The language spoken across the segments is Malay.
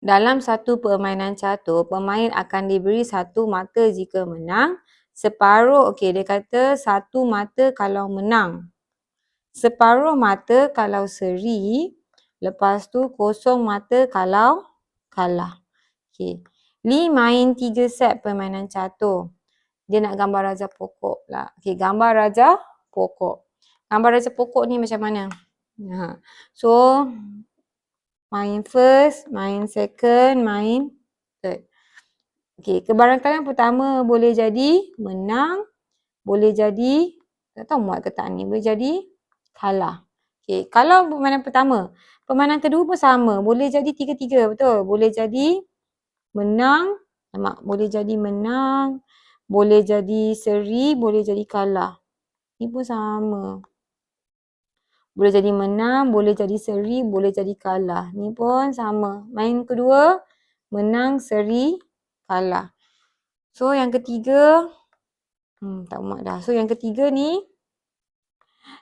Dalam satu permainan catur, pemain akan diberi satu mata jika menang, separuh, okey, dia kata satu mata kalau menang, separuh mata kalau seri, lepas tu kosong mata kalau kalah. Okey. Lee main 3 set permainan catur. Dia nak gambar raja pokok lah. Okey, gambar raja pokok. Gambar raja pokok ni macam mana? So, main first, main second, main third. Okey, kebarangkalian pertama boleh jadi menang, boleh jadi, tak tahu muat ke tak ni, boleh jadi kalah. Okey, kalau permainan pertama, permainan kedua pun sama, boleh jadi tiga-tiga, betul? Boleh jadi menang, boleh jadi menang, boleh jadi seri, boleh jadi kalah. Ni pun sama. Boleh jadi menang, boleh jadi seri, boleh jadi kalah. Ni pun sama. Main kedua, menang, seri, kalah. So, yang ketiga, tak muat dah. So, yang ketiga ni,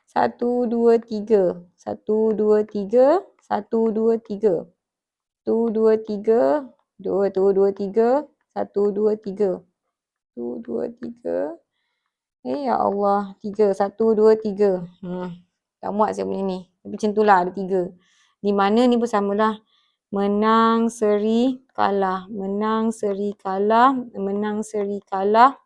1, 2, 3. 1, 2, 3. 1, 2, 3. 1, 2, 3. 2, 2, 3. 1, 2, 3. 1, 2, 3. Ya Allah. 3. 1, 2, 3. Tak muat saya punya ni. Macam tu lah, ada 3. Di mana ni pun samalah. Menang, seri, kalah. Menang, seri, kalah. Menang, seri, kalah.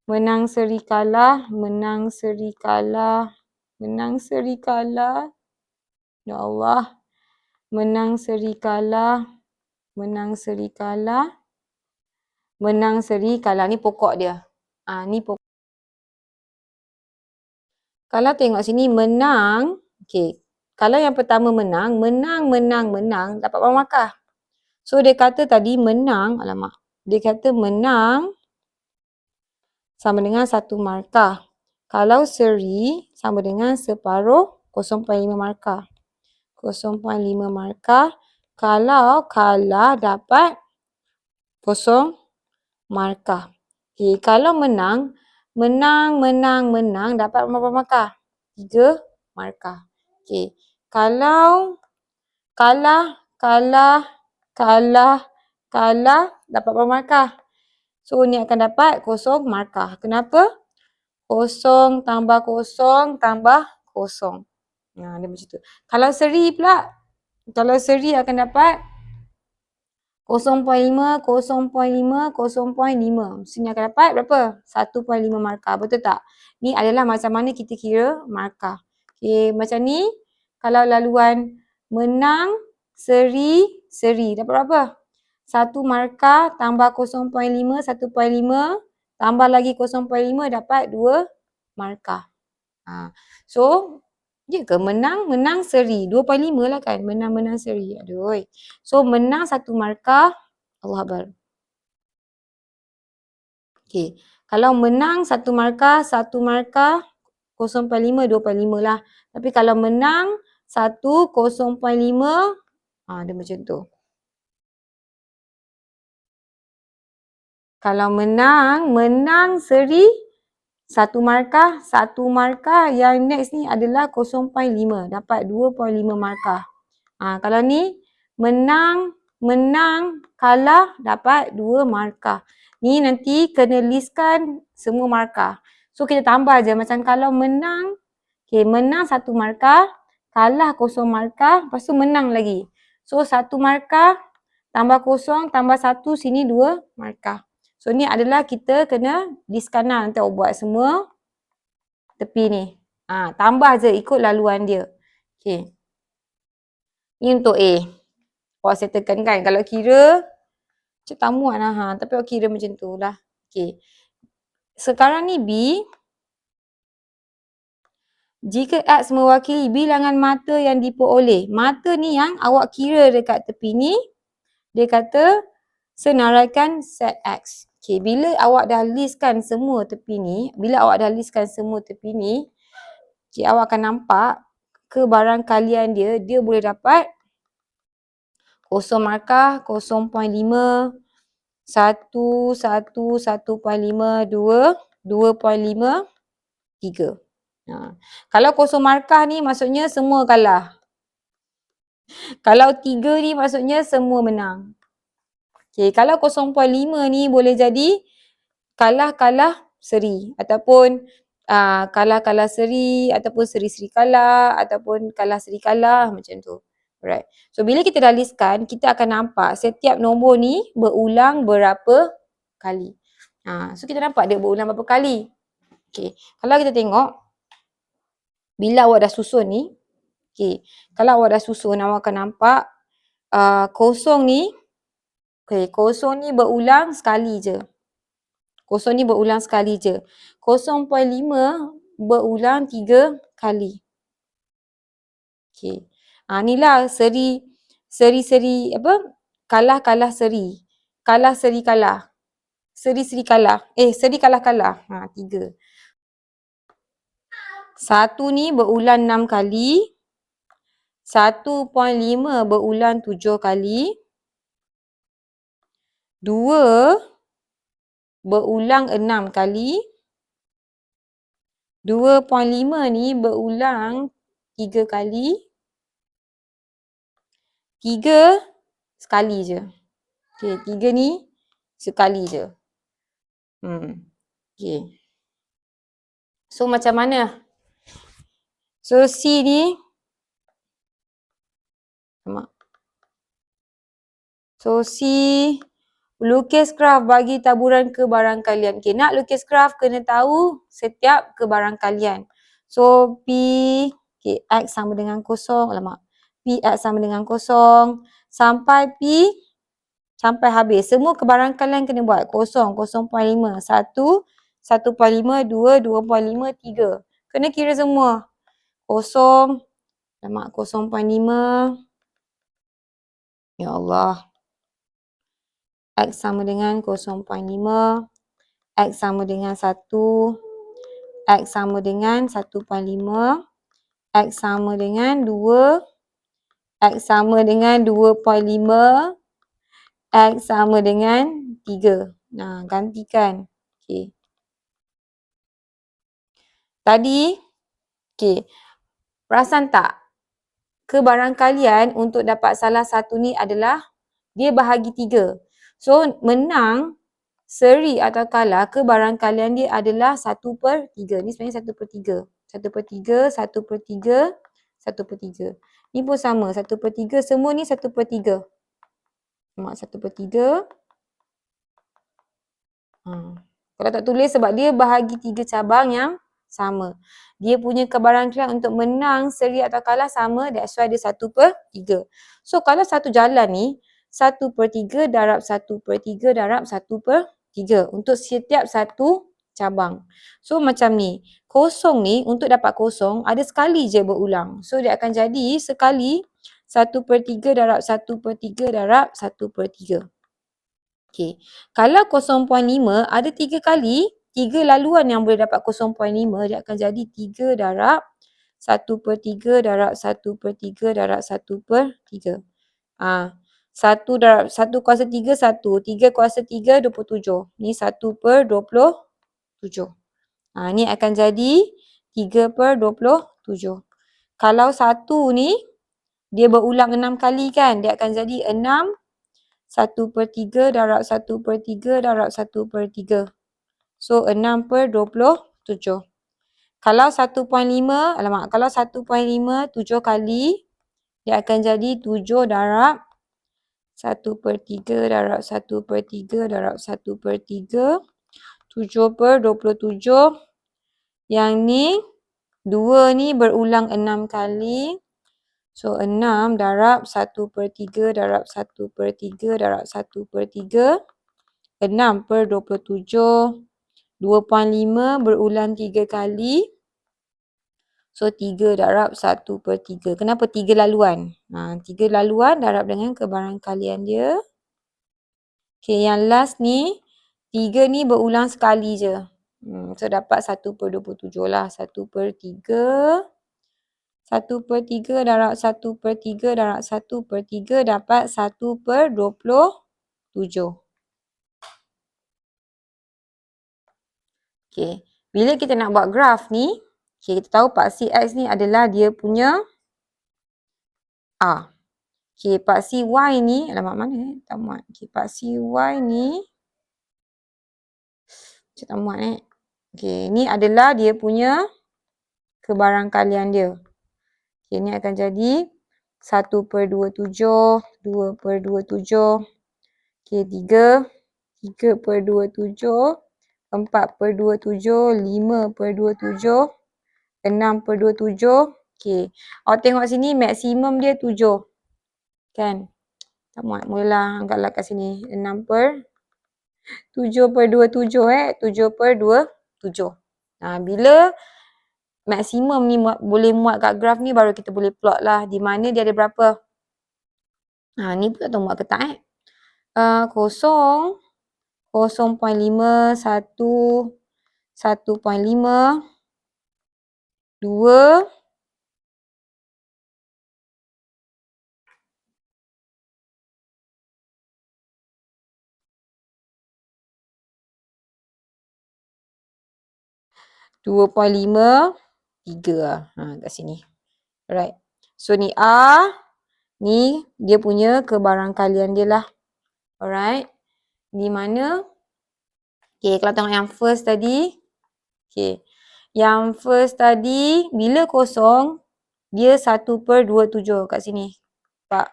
Menang, seri, kalah. Menang, seri, kalah. Menang, seri, kalah. Ya Allah. Menang, seri, kalah. Menang, seri, kalah. Menang, seri, kalah. Ni pokok dia. Ni pokok. Kalau tengok sini menang, okey. Kalau yang pertama menang, dapat berapa markah? So dia kata tadi menang, alamak. Dia kata menang sama dengan 1 markah. Kalau seri sama dengan separuh 0.5 markah. 0.5 markah. Kalau kalah dapat 0 markah. Okey, kalau menang dapat berapa markah? 3 markah. Okey. Kalau kalah dapat berapa markah? So ni akan dapat 0 markah. Kenapa? 0 tambah 0 tambah 0. Dia macam tu. Kalau seri pula, kalau seri akan dapat 0.5, 0.5, 0.5. Sini akan dapat berapa? 1.5 markah. Betul tak? Ni adalah macam mana kita kira markah. Okey, macam ni. Kalau laluan menang, seri, dapat berapa? 1 markah tambah 0.5, 1.5. Tambah lagi 0.5 dapat 2 markah. So, ya ke menang seri. 2.5 lah kan. Menang seri. Aduh. So, menang 1 markah. Allah Akbar. Okey. Kalau menang 1 markah, 0.5, 2.5 lah. Tapi kalau menang 1, 0.5, dia macam tu. Kalau menang seri, 1 markah, yang next ni adalah 0.5. Dapat 2.5 markah. Kalau ni, menang, kalah, dapat 2 markah. Ni nanti kena listkan semua markah. So, kita tambah je. Macam kalau menang, menang 1 markah, kalah 0 markah, lepas tu menang lagi. So, 1 markah, tambah 0, tambah 1, sini 2 markah. So, ni adalah kita kena listkan lah. Nanti awak buat semua tepi ni. Tambah je ikut laluan dia. Okey. Ni untuk A. Awak settlekan kan. Kalau kira, macam tak muat lah. Tapi awak kira macam tu lah. Okey. Sekarang ni B. Jika X mewakili bilangan mata yang diperoleh. Mata ni yang awak kira dekat tepi ni. Dia kata senaraikan set X. Okey, bila awak dah listkan semua tepi ni, okey, awak akan nampak kebarangkalian dia boleh dapat 0 markah, 0.5, 1, 1.5, 2, 2.5, 3. Kalau 0 markah ni maksudnya semua kalah. Kalau 3 ni maksudnya semua menang. Okay, kalau 0.5 ni boleh jadi kalah-kalah seri ataupun kalah-kalah seri ataupun seri-seri kalah ataupun kalah seri kalah macam tu. Alright. So bila kita dah listkan, kita akan nampak setiap nombor ni berulang berapa kali. So kita nampak dia berulang berapa kali. Okay. Kalau kita tengok bila awak dah susun ni, okay, kalau awak dah susun, awak akan nampak kosong ni berulang sekali je. Kosong ni berulang sekali je. 0.5 berulang 3 kali. Okay. Inilah seri-seri apa? Kalah-kalah seri. Kalah seri kalah. Seri-seri kalah. Seri kalah-kalah. 3. 1 ni berulang 6 kali. 1.5 berulang 7 kali. 2 berulang 6 kali. 2.5 ni berulang 3 kali. 3 sekali je. Okay, 3 ni sekali je. Okay. So macam mana? So C ni So C lukis graf bagi taburan kebarangkalian. Okay, nak lukis graf kena tahu setiap kebarangkalian. So P, okay, X sama dengan kosong. P X sama dengan kosong. Sampai P, sampai habis. Semua kebarangkalian kena buat. 0, 0.5, 1, 1.5, 2, 2.5, 3. Kena kira semua. 0, 0.5. Ya Allah. X sama dengan 0.5. X sama dengan 1. X sama dengan 1.5. X sama dengan 2. X sama dengan 2.5. X sama dengan 3. Gantikan. Okay. Tadi, okay, perasan tak? Kebarangkalian untuk dapat salah satu ni adalah dia bahagi 3. So, menang, seri atau kalah, kebarangkalian dia adalah 1/3. Ni sebenarnya 1/3. 1/3, 1/3, 1/3. Ni pun sama, 1/3. Semua ni 1/3. 1/3. Kalau tak tulis sebab dia bahagi 3 cabang yang sama. Dia punya kebarangkalian untuk menang, seri atau kalah sama. That's why dia 1/3. So, kalau satu jalan ni, 1/3 darab 1/3 darab 1/3 untuk setiap satu cabang. So macam ni. Kosong ni untuk dapat kosong ada sekali je berulang. So dia akan jadi sekali 1/3 darab 1/3 darab 1/3. Okay. Kalau 0.5 ada 3 kali, 3 laluan yang boleh dapat 0.5 dia akan jadi 3 darab 1/3 darab 1/3 darab 1/3. 1 darab 1 kuasa 3, 1. 3 kuasa 3, 27. Ni 1/27. Ni akan jadi 3/27. Kalau 1 ni, dia berulang 6 kali kan? Dia akan jadi 6, 1/3 darab 1/3 darab 1/3. So, 6/27. Kalau 1.5, kalau 1.5 7 kali, dia akan jadi 7 darab 1/3 darab 1/3 darab 1/3. 7/27. Yang ni 2 ni berulang 6 kali. So 6 darab 1/3 darab 1/3 darab 1/3. 6/27. 2.5 berulang 3 kali. So 3 darab 1/3. Kenapa 3 laluan? 3 laluan darab dengan kebarangkalian dia. Okay, yang last ni 3 ni berulang sekali je. So dapat 1/27 lah. 1/3. 1/3 darab 1/3 darab 1/3 dapat 1/27. Okay. Bila kita nak buat graf ni, okay, kita tahu paksi X ni adalah dia punya A. Okay, paksi Y ni, alamak mana tak muat. Okay, paksi Y ni, macam tak muat Okay, ni adalah dia punya kebarangkalian dia. Okay, ni akan jadi 1/27, 2/27, okay, 3/27, 4/27, 5/27, 6/27. Okay, awak tengok sini maksimum dia 7. Kan? Tak muat. Mulalah anggaplah kat sini. 7/27 7/27. Bila maksimum ni boleh muat kat graf ni baru kita boleh plot lah di mana dia ada berapa. Ni pun tak tahu muat ke tak 0, 0.5, 1, 1.5, 2, 2.5, 3 lah. Kat sini. Alright. So ni A, ni dia punya kebarangkalian dia lah. Alright. Di mana? Okay, kalau tengok yang first tadi. Okay. Yang first tadi, bila kosong, dia 1/27 kat sini. Nampak?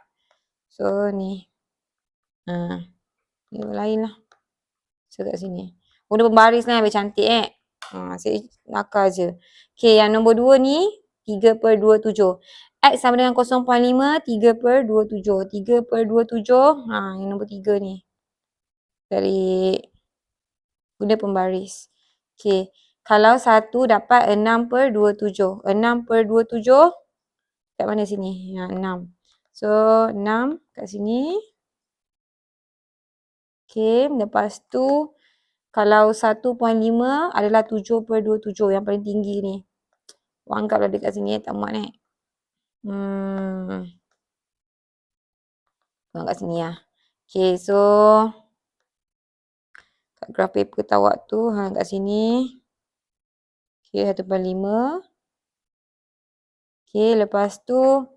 So ni. Dia lain lah. So kat sini. Guna pembaris lah biar cantik saya nakal je. Okay, yang nombor 2 ni 3/27. X sama dengan 0.5, 3/27. 3/27, yang nombor 3 ni. Tarik. Guna pembaris. Okay, kalau 1 dapat 6/27. 6/27 kat mana sini? 6. So, 6 kat sini. Okay, lepas tu kalau 1.5 adalah 7/27 yang paling tinggi ni. Anggaplah dekat sini tak muat kat sini lah. Okay, so kat graf paper tawak tu kat sini. Okay, 1/5. Okay, lepas tu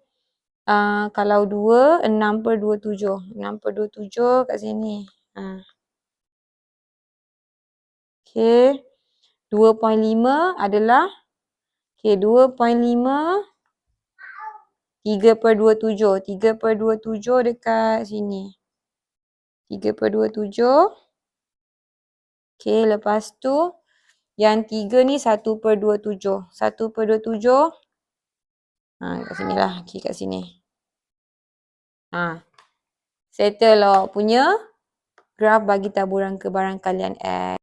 kalau 2, 6/27. 6/27 kat sini. Okay, 2.5 adalah 2.5 3/27. 3/27 dekat sini. 3/27. Okay, lepas tu yang 3 ni 1/27. 1/27. Kat sini lah. Okay, kat sini. Settle awak punya graf bagi taburan kebarangkalian X.